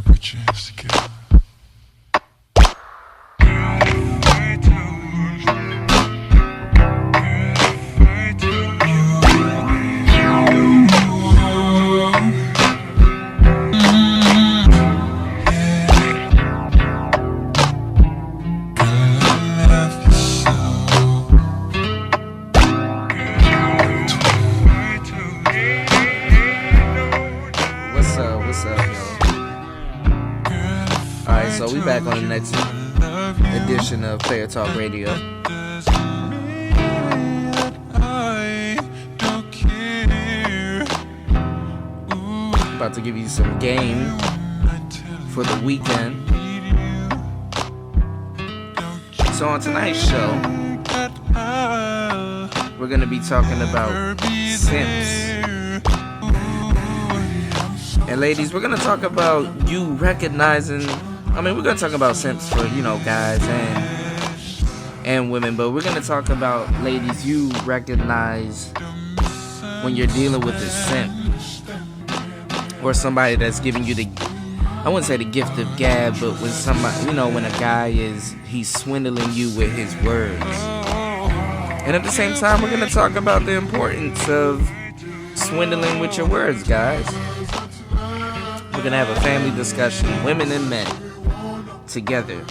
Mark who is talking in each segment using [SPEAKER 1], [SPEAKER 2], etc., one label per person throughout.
[SPEAKER 1] put your hands together.
[SPEAKER 2] So we back on the next edition of Player Talk Radio. About to give you some game for the weekend. So on tonight's show, we're gonna be talking about simps. And ladies, we're gonna talk about you recognizing. We're going to talk about simps for, guys and women, but we're going to talk about, ladies, you recognize when you're dealing with a simp or somebody that's giving you I wouldn't say the gift of gab, but when somebody, when a guy he's swindling you with his words. And at the same time, we're going to talk about the importance of swindling with your words, guys. We're going to have a family discussion, women and men together,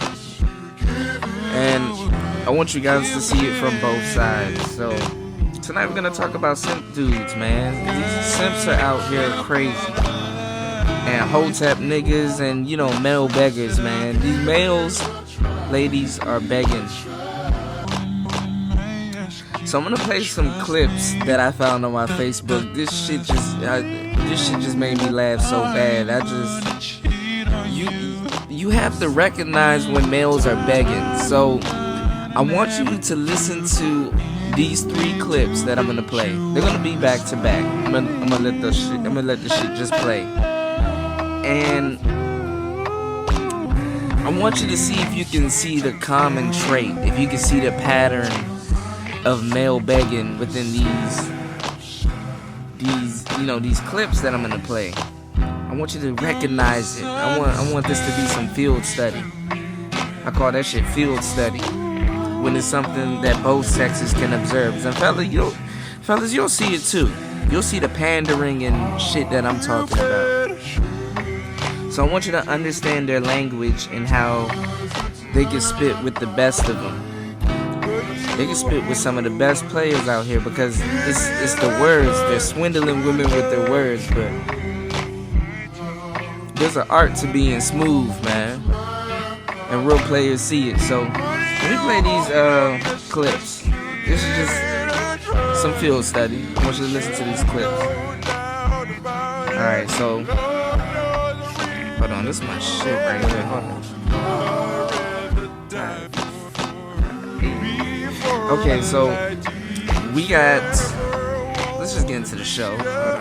[SPEAKER 2] and I want you guys to see it from both sides. So tonight we're gonna talk about simp dudes, man. These simps are out here crazy, and hotep niggas, and male beggars, man. These males, ladies, are begging. So I'm gonna play some clips that I found on my Facebook. This shit just made me laugh so bad. You have to recognize when males are begging. So I want you to listen to these 3 clips that I'm gonna play. They're gonna be back to back. I'm gonna let the shit just play. And I want you to see if you can see the common trait, if you can see the pattern of male begging within these clips that I'm gonna play. I want you to recognize it. I want this to be some field study. I call that shit field study. When it's something that both sexes can observe. And fellas, you'll see it too. You'll see the pandering and shit that I'm talking about. So I want you to understand their language and how they can spit with the best of them. They can spit with some of the best players out here because it's the words. They're swindling women with their words, but there's an art to being smooth, man, and real players see it. So let me play these clips. This is just some field study. I want you to listen to these clips. Alright, so hold on, this is my shit right here. Hold on. Okay, so we got, let's just get into the show. Hold on.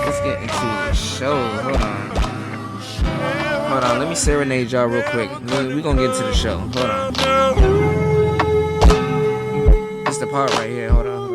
[SPEAKER 2] Let's get into the show. Hold on, let me serenade y'all real quick. We're gonna get into the show. Hold on. It's the part right here. Hold on.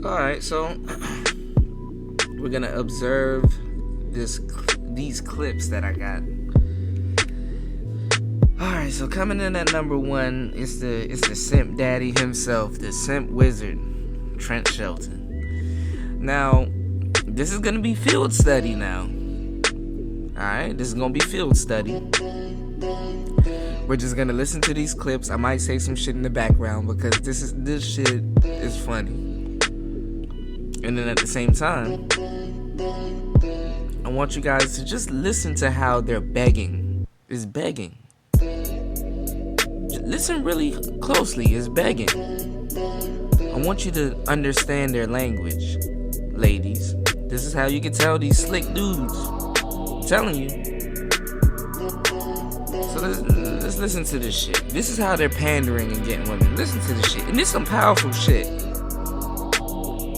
[SPEAKER 2] Alright, so we're gonna observe these clips that I got. Alright, so coming in at number 1 is the simp daddy himself, the simp wizard. Trent Shelton. Now, this is gonna be field study now. Alright, this is gonna be field study. We're just gonna listen to these clips. I might say some shit in the background because this shit is funny. And then at the same time, I want you guys to just listen to how they're begging. It's begging. Listen really closely. It's begging. I want you to understand their language, ladies. This is how you can tell these slick dudes. I'm telling you. So let's listen to this shit. This is how they're pandering and getting women. Listen to this shit. And this is some powerful shit.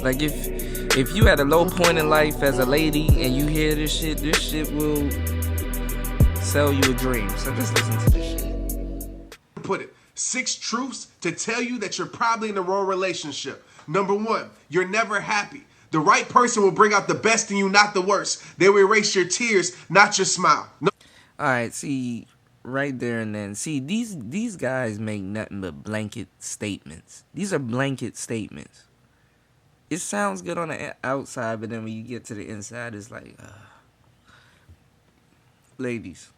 [SPEAKER 2] Like if you at a low point in life as a lady and you hear this shit will sell you a dream. So just listen to this shit.
[SPEAKER 1] Put it. 6 truths to tell you that you're probably in the wrong relationship. Number 1, you're never happy. The right person will bring out the best in you, not the worst. They will erase your tears, not your smile. No.
[SPEAKER 2] All right, see, right there and then. See, these guys make nothing but blanket statements. These are blanket statements. It sounds good on the outside, but then when you get to the inside, it's like, ladies,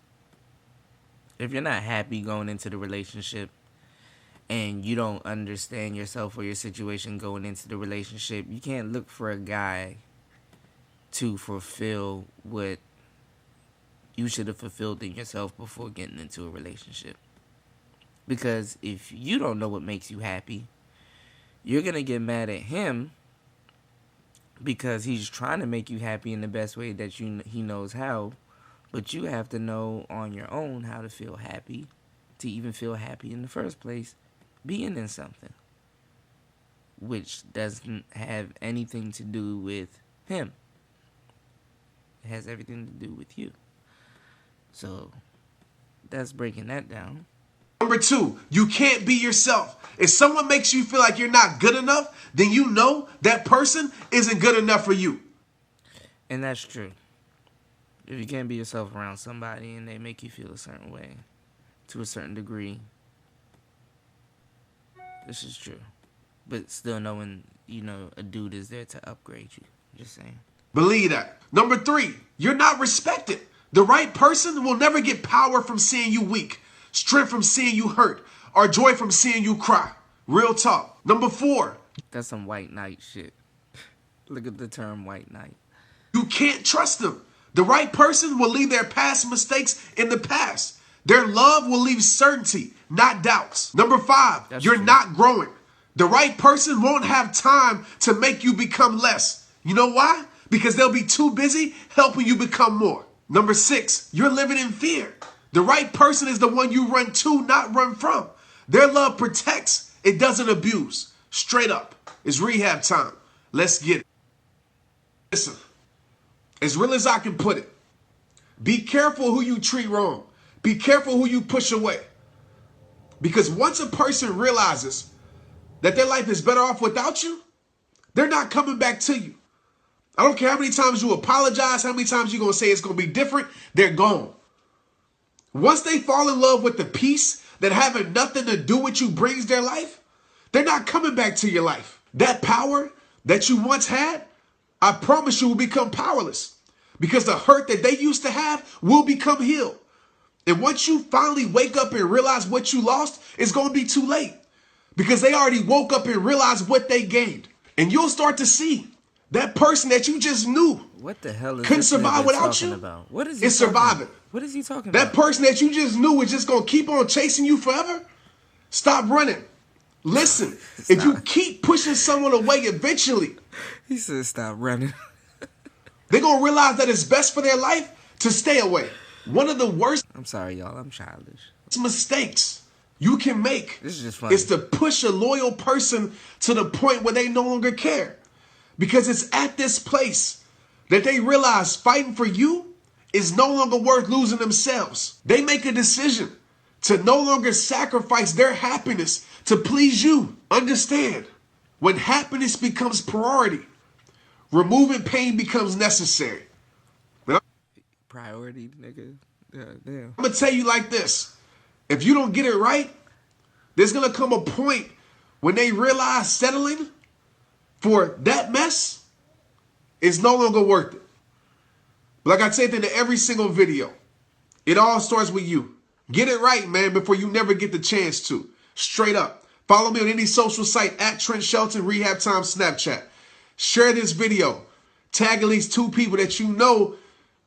[SPEAKER 2] if you're not happy going into the relationship and you don't understand yourself or your situation going into the relationship, you can't look for a guy to fulfill what you should have fulfilled in yourself before getting into a relationship. Because if you don't know what makes you happy, you're going to get mad at him because he's trying to make you happy in the best way that he knows how. But you have to know on your own how to feel happy, to even feel happy in the first place, being in something, which doesn't have anything to do with him. It has everything to do with you. So that's breaking that down.
[SPEAKER 1] Number 2, you can't be yourself. If someone makes you feel like you're not good enough, then you know that person isn't good enough for you.
[SPEAKER 2] And that's true. If you can't be yourself around somebody and they make you feel a certain way, to a certain degree, this is true. But still knowing, a dude is there to upgrade you. Just saying.
[SPEAKER 1] Believe that. Number 3, you're not respected. The right person will never get power from seeing you weak, strength from seeing you hurt, or joy from seeing you cry. Real talk. Number 4.
[SPEAKER 2] That's some white knight shit. Look at the term white knight.
[SPEAKER 1] You can't trust them. The right person will leave their past mistakes in the past. Their love will leave certainty, not doubts. Number 5, you're not growing. The right person won't have time to make you become less. You know why? Because they'll be too busy helping you become more. Number 6, you're living in fear. The right person is the one you run to, not run from. Their love protects, it doesn't abuse. Straight up. It's rehab time. Let's get it. Listen, as real as I can put it, be careful who you treat wrong. Be careful who you push away. Because once a person realizes that their life is better off without you, they're not coming back to you. I don't care how many times you apologize, how many times you're going to say it's going to be different, they're gone. Once they fall in love with the peace that having nothing to do with you brings their life, they're not coming back to your life. That power that you once had, I promise you will become powerless. Because the hurt that they used to have will become healed. And once you finally wake up and realize what you lost, it's going to be too late. Because they already woke up and realized what they gained. And you'll start to see that person that you just knew
[SPEAKER 2] what the hell is
[SPEAKER 1] couldn't survive without you.
[SPEAKER 2] About? What is he
[SPEAKER 1] it's surviving.
[SPEAKER 2] What is he talking
[SPEAKER 1] that
[SPEAKER 2] about?
[SPEAKER 1] That person that you just knew is just going to keep on chasing you forever. Stop running. Listen, if you keep pushing someone away eventually,
[SPEAKER 2] he said stop running.
[SPEAKER 1] They're going to realize that it's best for their life to stay away. One of the worst
[SPEAKER 2] I'm sorry, y'all. I'm childish.
[SPEAKER 1] mistakes you can make
[SPEAKER 2] this is just funny.
[SPEAKER 1] Is to push a loyal person to the point where they no longer care. Because it's at this place that they realize fighting for you is no longer worth losing themselves. They make a decision to no longer sacrifice their happiness to please you. Understand, when happiness becomes priority, removing pain becomes necessary.
[SPEAKER 2] Priority, nigga. Yeah, damn.
[SPEAKER 1] I'm going to tell you like this. If you don't get it right, there's going to come a point when they realize settling for that mess is no longer worth it. But like I say at the end of every single video, it all starts with you. Get it right, man, before you never get the chance to. Straight up. Follow me on any social site at Trent Shelton, Rehab Time Snapchat. Share this video. Tag at least 2 people that you know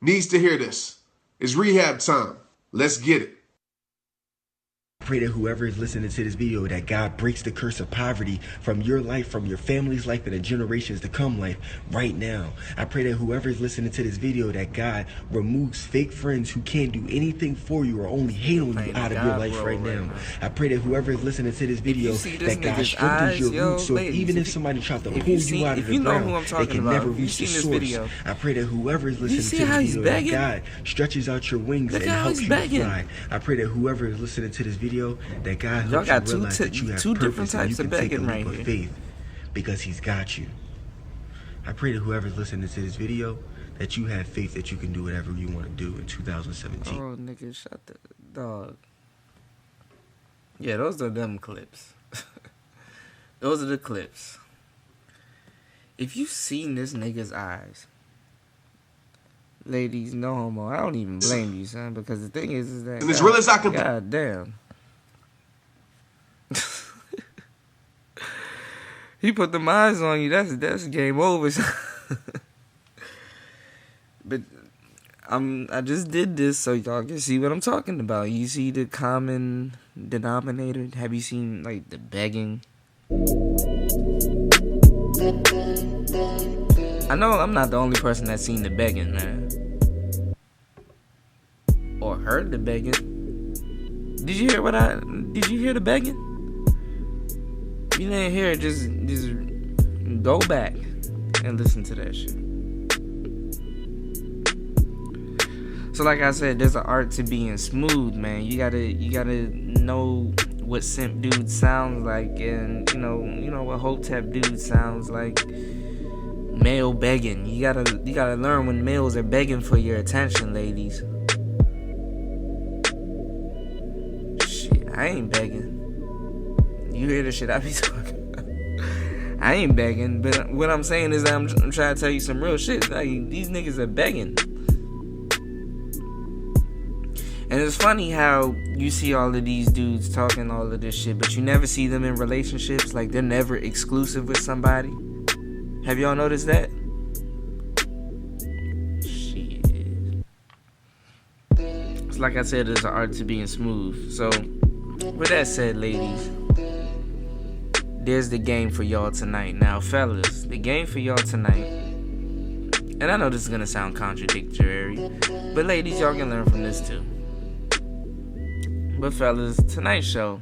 [SPEAKER 1] needs to hear this. It's rehab time. Let's get it.
[SPEAKER 3] I pray that whoever is listening to this video, that God breaks the curse of poverty from your life, from your family's life, and the generations to come life right now. I pray that whoever is listening to this video, that God removes fake friends who can't do anything for you or only hate on you out of your life right now. I pray that whoever is listening to this video, that God strengthens your roots, so even if somebody tries to pull you out of the ground, they can never reach the source. I pray that whoever is listening to this video, that God stretches out your wings and helps you to fly. I pray that whoever is listening to this video, that God helps you realize that you have
[SPEAKER 2] two different
[SPEAKER 3] purpose and
[SPEAKER 2] types
[SPEAKER 3] you
[SPEAKER 2] of
[SPEAKER 3] can take a
[SPEAKER 2] begging
[SPEAKER 3] leap
[SPEAKER 2] right
[SPEAKER 3] of
[SPEAKER 2] here.
[SPEAKER 3] faith because He's got you. I pray that whoever's listening to this video, that you have faith that you can do whatever you want to do in 2017.
[SPEAKER 2] Oh, nigga, shut the dog. Yeah, those are them clips. Those are the clips. If you seen this nigga's eyes, ladies, no homo. I don't even blame you, son, because the thing is that
[SPEAKER 1] And as real as I can be.
[SPEAKER 2] God damn. He put them eyes on you. That's game over. But I just did this so y'all can see what I'm talking about. You see the common denominator? Have you seen like the begging? I know I'm not the only person that's seen the begging, man. Or heard the begging. Did you hear the begging? If you didn't hear it, just go back and listen to that shit. So like I said, there's an art to being smooth, man. You gotta know what simp dude sounds like, and you know what hotep dude sounds like. Male begging. You gotta learn when males are begging for your attention, ladies. Shit, I ain't begging. You hear the shit I be talking about. I ain't begging, but what I'm saying is that I'm trying to tell you some real shit. Like, these niggas are begging. And it's funny how you see all of these dudes talking all of this shit, but you never see them in relationships. Like, they're never exclusive with somebody. Have y'all noticed that? Shit. It's like I said, there's an art to being smooth. So, with that said, ladies, there's the game for y'all tonight. Now, fellas, the game for y'all tonight, and I know this is gonna sound contradictory, but ladies, y'all can learn from this too. But fellas, tonight's show,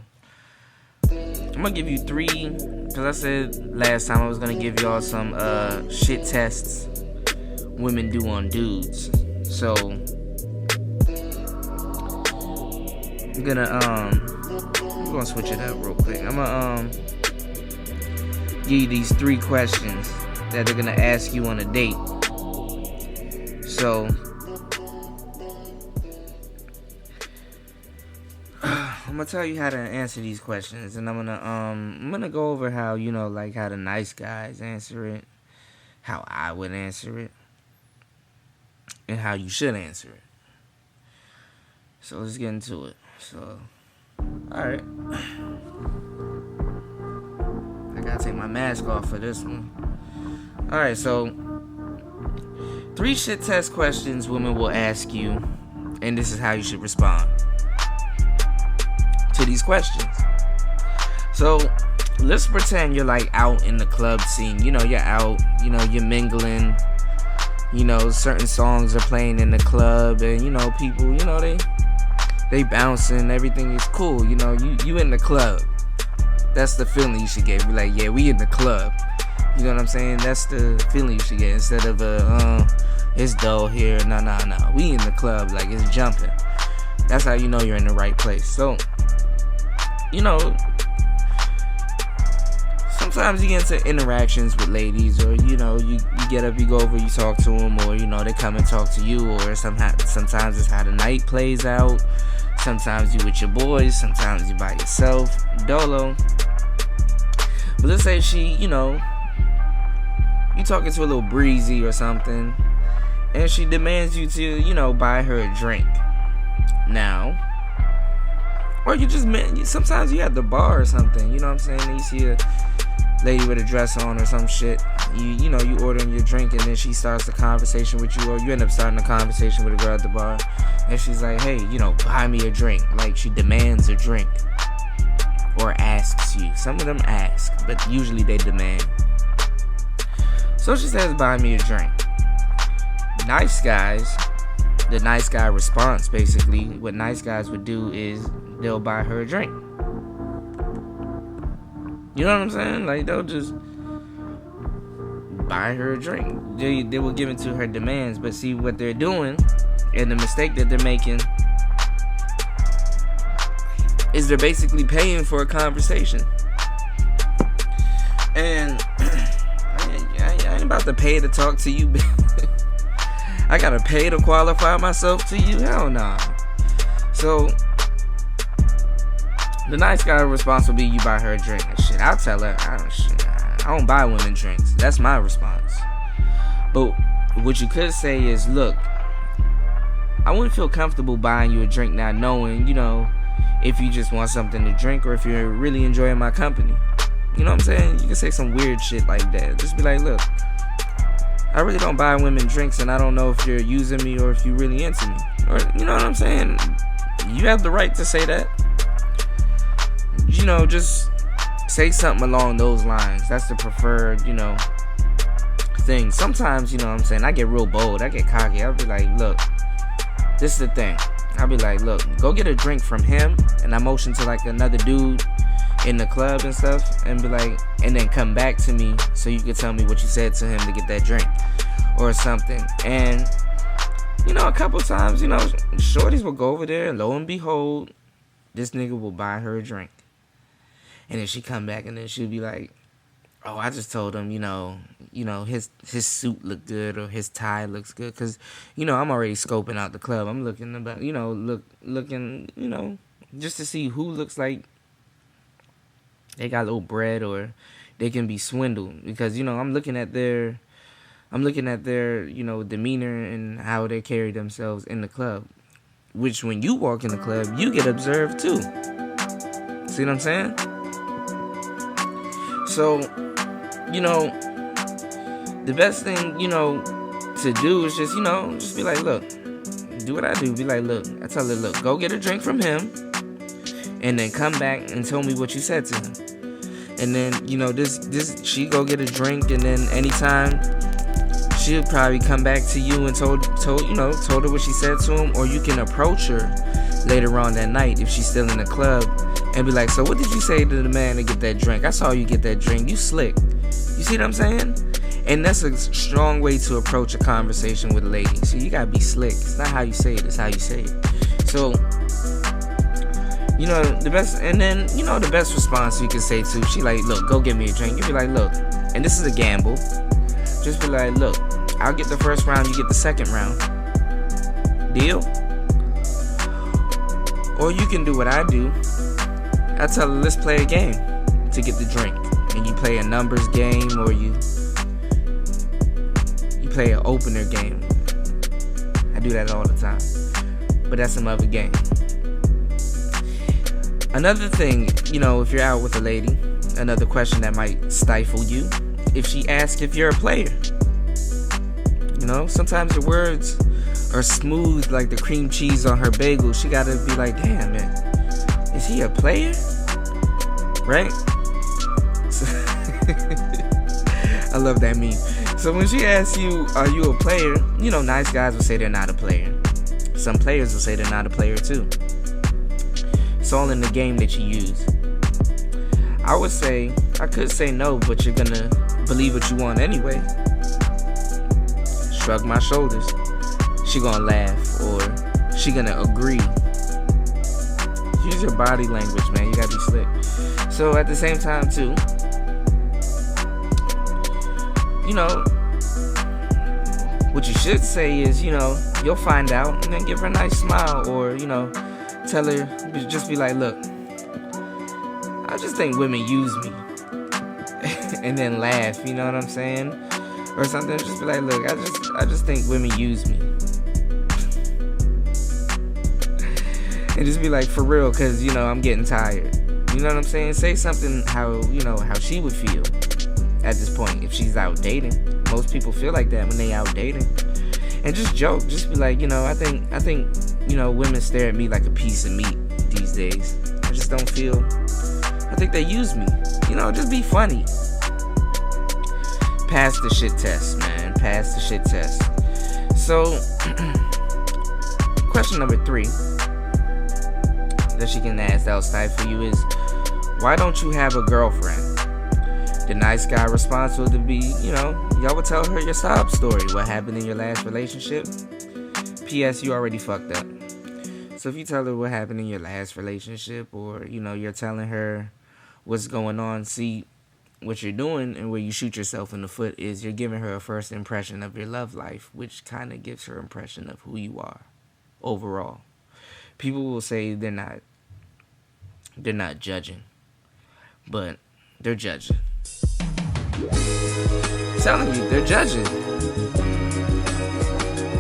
[SPEAKER 2] I'm gonna give you 3, because I said last time I was gonna give y'all some shit tests women do on dudes. So I'm gonna switch it up real quick. I'm gonna give you these 3 questions that they're gonna ask you on a date. So I'm gonna tell you how to answer these questions, and I'm gonna go over how, like how the nice guys answer it, how I would answer it, and how you should answer it. So let's get into it. So, alright. I gotta take my mask off for this one. Alright, so 3 shit test questions women will ask you, and this is how you should respond to these questions. So let's pretend you're like out in the club scene. You're out, you're mingling, certain songs are playing in the club, and people, they bouncing, everything is cool. You in the club. That's the feeling you should get. Be like, yeah, we in the club. You know what I'm saying? That's the feeling you should get, instead of it's dull here. No. We in the club, like it's jumping. That's how you know you're in the right place. So, sometimes you get into interactions with ladies, or you get up, you go over, you talk to them, or they come and talk to you, or sometimes it's how the night plays out. Sometimes you with your boys, sometimes you by yourself, dolo. But let's say she, you talking to a little breezy or something, and she demands you to, you know, buy her a drink. Now, or you just, sometimes you at the bar or something, you know what I'm saying, and you see a lady with a dress on or some shit, you know, you ordering your drink, and then she starts a conversation with you, or you end up starting a conversation with a girl at the bar, and she's like, hey, you know, buy me a drink. Like, she demands a drink, or asks you. Some of them ask, but usually they demand. So she says, buy me a drink. Nice guys, the nice guy response, basically, what nice guys would do is they'll buy her a drink. You know what I'm saying? Like, they'll just buy her a drink. They will give it to her demands. But see, what they're doing, and the mistake that they're making, is they're basically paying for a conversation. And I ain't about to pay to talk to you. I gotta pay to qualify myself to you? Hell nah. So, the nice guy response will be, you buy her a drink. And shit, I'll tell her, I don't buy women drinks. That's my response. But what you could say is, look, I wouldn't feel comfortable buying you a drink not knowing, you know, if you just want something to drink or if you're really enjoying my company. You know what I'm saying? You can say some weird shit like that. Just be like, look, I really don't buy women drinks, and I don't know if you're using me or if you're really into me. Or, you know what I'm saying? You have the right to say that. You know, just say something along those lines. That's the preferred, you know, thing. Sometimes, you know what I'm saying, I get real bold. I get cocky. I'll be like, look, this is the thing. I'll be like, look, go get a drink from him. And I motion to like another dude in the club and stuff, and be like, and then come back to me so you can tell me what you said to him to get that drink or something. And, you know, a couple times, you know, shorties will go over there, and lo and behold, this nigga will buy her a drink. And then she come back, and then she'll be like, oh, I just told him, you know, his suit looked good, or his tie looks good, because, you know, I'm already scoping out the club. I'm looking about, you know, looking, you know, just to see who looks like they got a little bread, or they can be swindled, because, you know, I'm looking at their, you know, demeanor and how they carry themselves in the club, which when you walk in the club, you get observed too. See what I'm saying? So, you know, the best thing, you know, to do is just, you know, just be like, look, do what I do. Be like, look, I tell her, look, go get a drink from him, and then come back and tell me what you said to him. And then, you know, she go get a drink, and then anytime, she'll probably come back to you and told her what she said to him. Or you can approach her later on that night if she's still in the club, and be like, so what did you say to the man to get that drink? I saw you get that drink. You slick. You see what I'm saying? And that's a strong way to approach a conversation with a lady. So you gotta be slick. It's not how you say it, it's how you say it. So, you know, the best, and then, you know, the best response you can say to, she like, look, go get me a drink. You be like, look, and this is a gamble. Just be like, look, I'll get the first round, you get the second round. Deal? Or you can do what I do. I tell her, let's play a game to get the drink. And you play a numbers game, or you play an opener game. I do that all the time. But that's some other game. Another thing, you know, if you're out with a lady, another question that might stifle you, if she asks if you're a player. You know, sometimes the words are smooth like the cream cheese on her bagel. She gotta be like, damn, man, is he a player? Right? So I love that meme. So when she asks you, are you a player? You know, nice guys will say they're not a player. Some players will say they're not a player too. It's all in the game that you use. I could say no, but you're gonna believe what you want anyway. Shrug my shoulders. She gonna laugh, or she gonna agree. Use your body language, man. You gotta be slick. So at the same time too, you know, what you should say is, you know, you'll find out, and then give her a nice smile, or, you know, tell her, just be like, look, I just think women use me. And then laugh, you know what I'm saying? or something. Just be like, look, I just think women use me. And just be like, for real, cause I'm getting tired. You know what I'm saying? Say something how she would feel at this point if she's out dating. Most people feel like that when they out dating. And just joke. Just be like, I think women stare at me like a piece of meat these days. I just don't feel. I think they use me. Just be funny. Pass the shit test, man. Pass the shit test. So, question number 3 that she can ask that'll stifle you is, why don't you have a girlfriend? The nice guy response would be, y'all would tell her your sob story, what happened in your last relationship. P.S. You already fucked up. So if you tell her what happened in your last relationship, or you're telling her what's going on, see, what you're doing and where you shoot yourself in the foot is you're giving her a first impression of your love life, which kind of gives her impression of who you are overall. People will say they're not judging, but they're judging. I'm telling you, they're judging.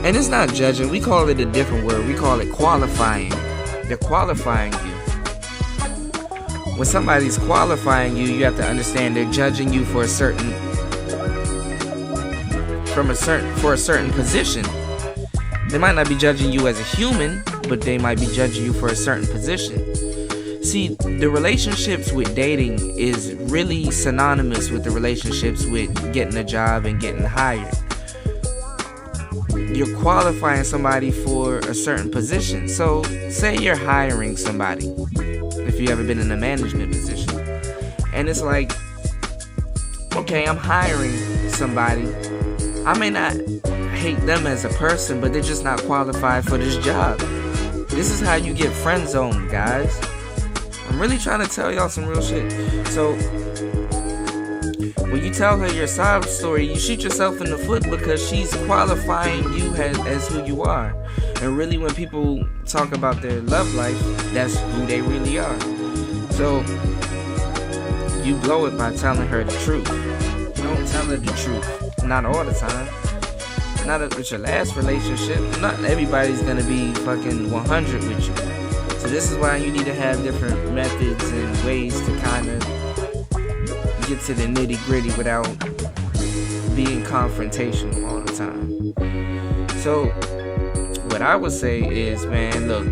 [SPEAKER 2] And it's not judging. We call it a different word. We call it qualifying. They're qualifying you. When somebody's qualifying you, you have to understand they're judging you for a certain position. They might not be judging you as a human, but they might be judging you for a certain position. See, the relationships with dating is really synonymous with the relationships with getting a job and getting hired. You're qualifying somebody for a certain position. So, say you're hiring somebody, if you've ever been in a management position. And it's like, okay, I'm hiring somebody. I may not hate them as a person, but they're just not qualified for this job. This is how you get friend zoned, guys. I'm really trying to tell y'all some real shit. So, when you tell her your sob story, you shoot yourself in the foot because she's qualifying you as who you are. And really, when people talk about their love life, that's who they really are. So, you blow it by telling her the truth. Don't tell her the truth. Not all the time. Not with your last relationship. Not everybody's gonna be fucking 100 with you. So this is why you need to have different methods and ways to kind of get to the nitty gritty without being confrontational all the time. So what I would say is, man, look,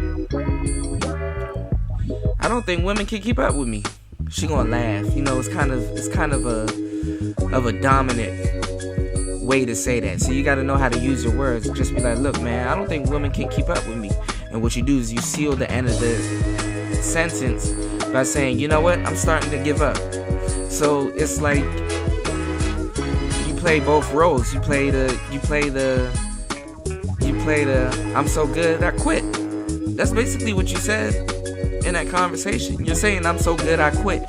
[SPEAKER 2] I don't think women can keep up with me. She gonna laugh. It's kind of a dominant way to say that. So you gotta know how to use your words. Just be like, look, man, I don't think women can keep up with me. And what you do is you seal the end of the sentence by saying, you know what, I'm starting to give up. So it's like you play both roles. You play the I'm so good I quit. That's basically what you said in that conversation. You're saying I'm so good I quit.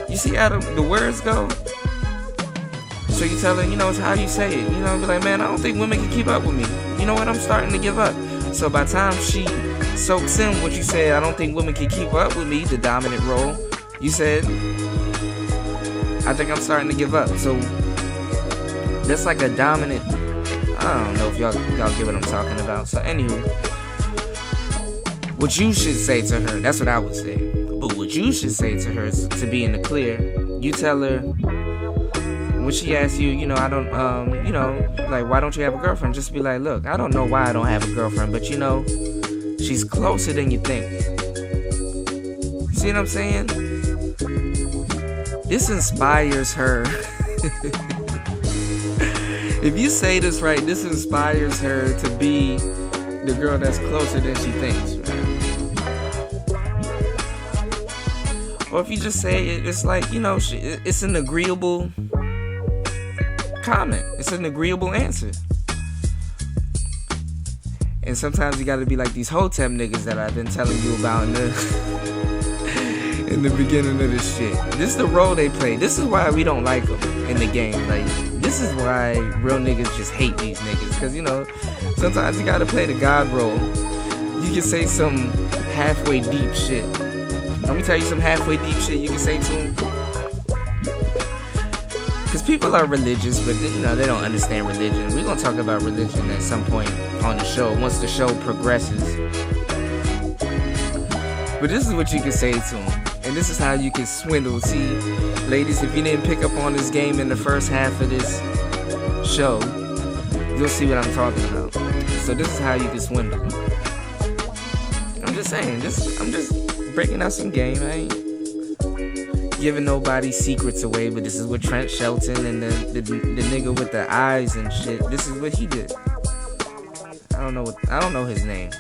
[SPEAKER 2] You see how the words go? So you tell her, it's how you say it. Be like, man, I don't think women can keep up with me. You know what, I'm starting to give up. So by the time she soaks in what you said, I don't think women can keep up with me, the dominant role, you said, I think I'm starting to give up. So that's like a dominant, I don't know if y'all get what I'm talking about. So anywho, what you should say to her, that's what I would say. But what you should say to her is to be in the clear. You tell her, when she asks you, I don't, like, why don't you have a girlfriend? Just be like, look, I don't know why I don't have a girlfriend, but she's closer than you think. See what I'm saying? This inspires her. If you say this right, this inspires her to be the girl that's closer than she thinks, right? Or if you just say it, it's like, it's an agreeable comment. It's an agreeable answer. And sometimes you gotta be like these Hotep niggas that I've been telling you about in the beginning of this shit. This is the role they play. This is why we don't like them in the game. Like, this is why real niggas just hate these niggas. Cause sometimes you gotta play the God role. You can say some halfway deep shit. Let me tell you some halfway deep shit you can say to them. Because people are religious, but you know, they don't understand religion. We're going to talk about religion at some point on the show, once the show progresses. But this is what you can say to them. And this is how you can swindle. See, ladies, if you didn't pick up on this game in the first half of this show, you'll see what I'm talking about. So this is how you can swindle. I'm just saying, I'm just breaking out some game. I ain't giving nobody secrets away, but this is what Trent Shelton and the nigga with the eyes and shit, this is what he did. I don't know his name.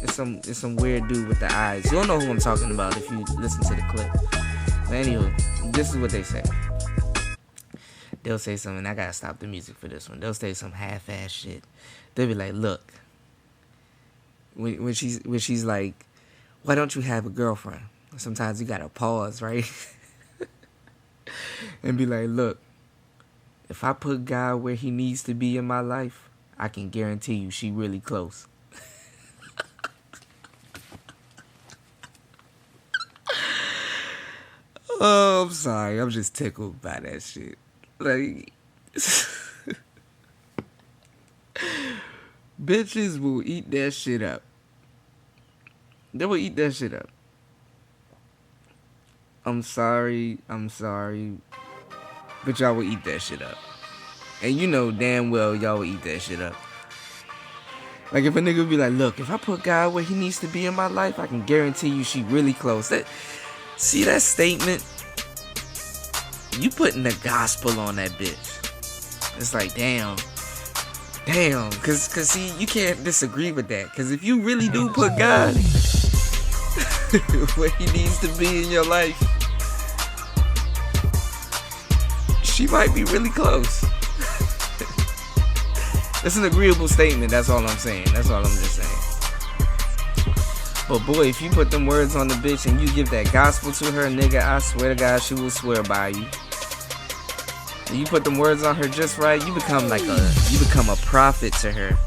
[SPEAKER 2] It's some weird dude with the eyes. You'll know who I'm talking about if you listen to the clip. But anyway, this is what they say. They'll say something. I gotta stop the music for this one. They'll say some half-ass shit. They'll be like, look, when she's like, why don't you have a girlfriend? Sometimes you gotta pause, right? And be like, look, if I put God where he needs to be in my life, I can guarantee you she really close. Oh, I'm sorry. I'm just tickled by that shit. Like, bitches will eat that shit up. They will eat that shit up. I'm sorry, but y'all will eat that shit up. And you know damn well y'all will eat that shit up. Like if a nigga be like, look, if I put God where he needs to be in my life, I can guarantee you she really close. See that statement? You putting the gospel on that bitch. It's like, damn. Cause see, you can't disagree with that. Cause if you really do put God where he needs to be in your life, she might be really close. It's an agreeable statement, that's all I'm saying. That's all I'm just saying. But boy, if you put them words on the bitch and you give that gospel to her, nigga, I swear to God, she will swear by you. And you put them words on her just right, you become a prophet to her.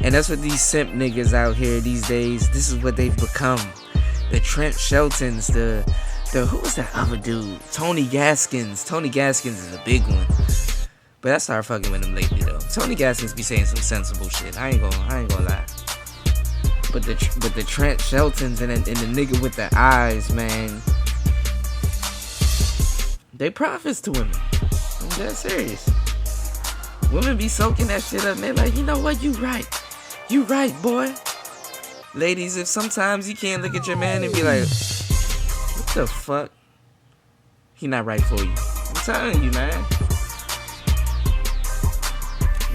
[SPEAKER 2] And that's what these simp niggas out here these days, this is what they've become. The Trent Sheltons, the who was that other dude? Tony Gaskins. Tony Gaskins is a big one. But I started fucking with him lately though. Tony Gaskins be saying some sensible shit. I ain't gonna lie. But the Trent Sheltons and the nigga with the eyes, man, they prophets to women. I'm dead serious. Women be soaking that shit up, man. Like, you know what? You right, boy. Ladies, if sometimes you can't look at your man and be like, what the fuck? He not right for you. I'm telling you, man.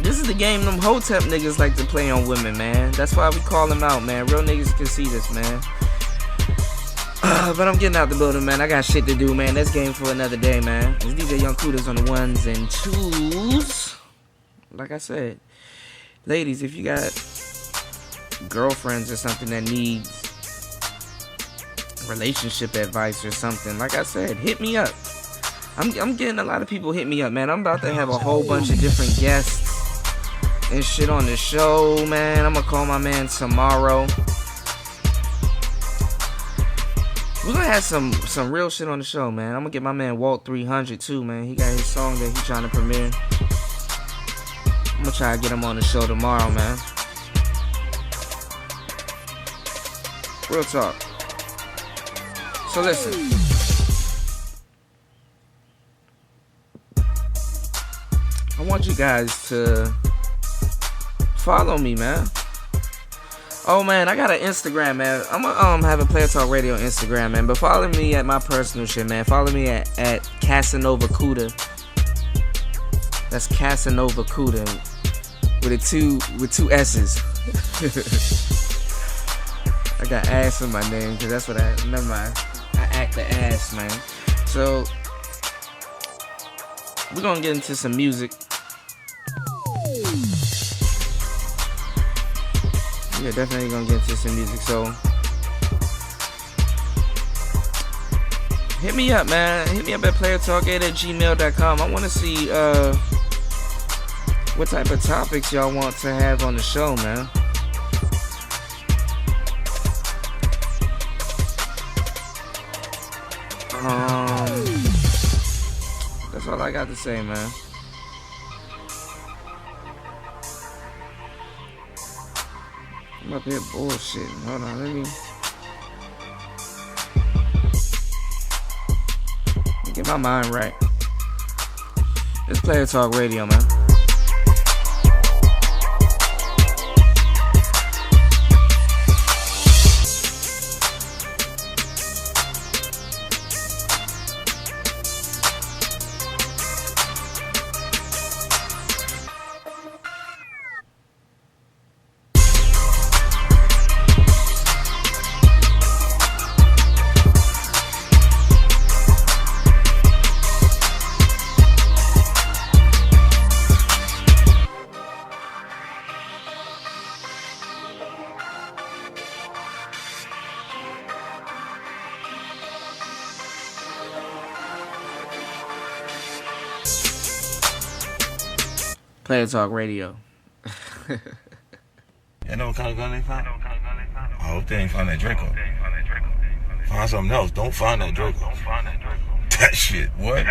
[SPEAKER 2] This is the game them hotep niggas like to play on women, man. That's why we call them out, man. Real niggas can see this, man. But I'm getting out the building, man. I got shit to do, man. That's game for another day, man. It's DJ Young Kudas on the ones and twos. Like I said, ladies, if you got girlfriends or something that needs relationship advice or something, like I said, hit me up. I'm getting a lot of people hit me up, man. I'm about to have a whole bunch of different guests and shit on the show, man. I'm gonna call my man tomorrow. We're gonna have some real shit on the show, man. I'm gonna get my man Walt 300 too, man. He got his song that he's trying to premiere. I'm gonna try to get him on the show tomorrow, man. Real talk. So listen. I want you guys to follow me, man. Oh man, I got an Instagram, man. I'm gonna have a Player Talk Radio Instagram, man. But follow me at my personal shit, man. Follow me at Casanova Kuda. That's Casanova Kuda with two S's. I got ass in my name because that's what never mind. I act the ass, man. So we're gonna get into some music. Yeah, definitely gonna get into some music. So hit me up, man. Hit me up at playertalk8@gmail.com. I want to see what type of topics y'all want to have on the show, man. That's all I got to say, man. I'm up here bullshitting. Hold on, let me get my mind right. It's Player Talk Radio, man. Player Talk Radio.
[SPEAKER 4] You know what kind of gun they found? I hope they ain't found that Draco. Find something else. Don't find that Draco. That shit, what?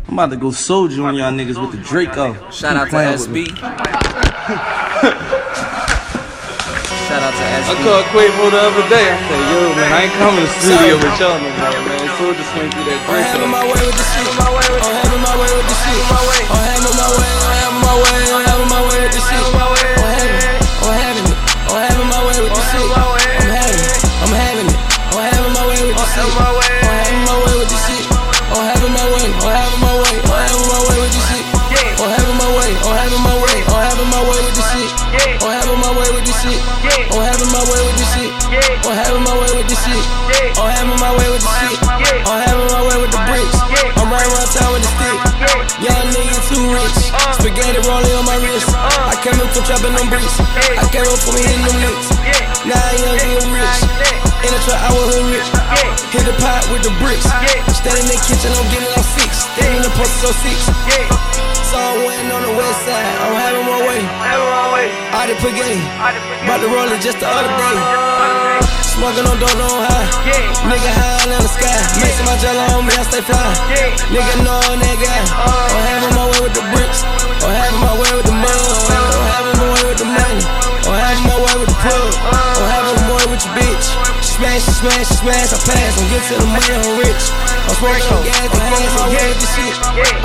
[SPEAKER 5] I'm about to go soldier on y'all niggas with the Draco.
[SPEAKER 2] Shout out to SB. Shout out to SB.
[SPEAKER 5] I called Quavo the other day. I said, yo, man, I ain't coming to the studio with y'all no more, man. Soldier swing through that Draco.
[SPEAKER 6] I'm having my way with the shit. I'm having my way with the shit. I'm having my way. I'm having my way. I'm having my way with the shit. I'm having it. I'm having my way with the shit. I'm having it. I'm having it. I'm having my way with the shit. I'm having my way with the shit. I'm having my way. I'm having my way. I'm having my way with the shit. I'm having my way. I'm having my way. I'm having my way with the shit. I'm having my way with the shit. I'm having my way with the shit. I'm having my way with the shit. I'm having my way with the shit. I'm having my way with the bricks. I'm riding around town with the stick. Young nigga too rich. Spaghetti rolling on my wrist. I came up from trapping them bricks. I came up from hitting them licks. Now I young and rich. In the trap, I was hood rich. Hit the pot with the bricks. Standing in the kitchen, I'm getting on 6. Standing in the post, so 6. So I'm waiting on the west side. I'm having my way. Out the pregame. About to roll it just the other day. Smoking on don't know high. Nigga high in the sky. Mixing my jello on me, I stay fly. Nigga know I'm that guy. I'm having my way with the bricks. I'm having my way with the mud. I'm having my way with the money. I'm having my way with the plug. I'm having my way with your bitch. Smash, smash, smash, I pass. I'm getting to the money, I'm rich. I'm smoking on gas, I'm having my way with the shit.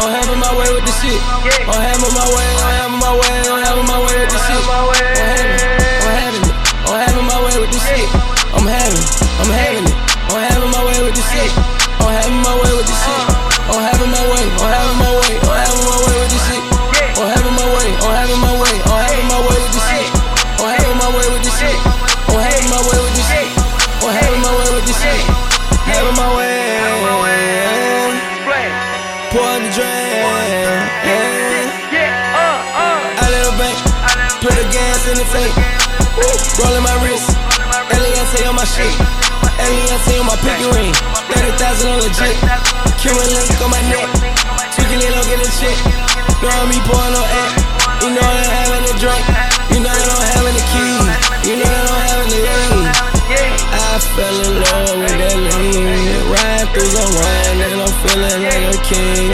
[SPEAKER 6] I'm having my way with the shit. I'm having my way, I'm having my way, I'm having my way with the shit. I'm having it. I'm having my way with the shit. I'm having it. I'm having my way with the shit. I'm having my way with the shit. I'm having my way, I'm having my way, I'm having my way with the shit. I'm having my way, I'm having my way, I'm having my way with the shit. I'm having my way with the shit. I'm having my way with the shit. I'm having my way with the shit. Having my way. Pour the drain. I let her bank. Put the gas in the tank. Rolling my wrist. Eliante on my shit. Eliante on my pinky ring. 30,000 on legit. Cuban link on my neck. Tweaking it, don't get a shit. Know I'm me pouring no act. You know I ain't having a drink. You know I don't have any keys. You know I don't have any lean. I fell in love with that lean. Riding through the wine and I'm feeling like a king.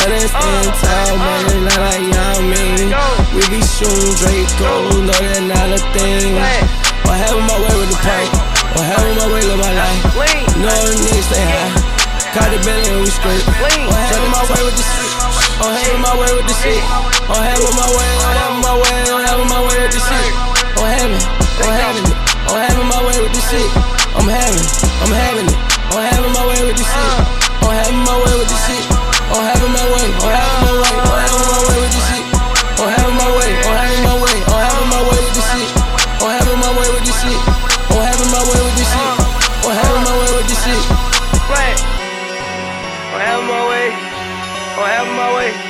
[SPEAKER 6] And it's in tall, man, it's not like y'all mean. We be shooting Draco, no that's not a thing. I'm having my way with the pipe. I'm having my way with my life. No niggas stay high. Caught the belly and we skirt. I'm having my way with the shit. I'm having my way with the shit. I'm having my way, I'm having my way, I'm having my way with the shit. I'm having it. I'm having my way with the shit. I'm having it. I'm having my way with the shit. I'm having my way with the shit. I'm having my way. I'm having my way. I'm having my way with the shit. I'm having my way. I'm having my way. I'm having my way with the shit. I'm having my way with the shit. I'm having my way with the shit. I'm having my way with the shit. I'm having my way. I'm having my way.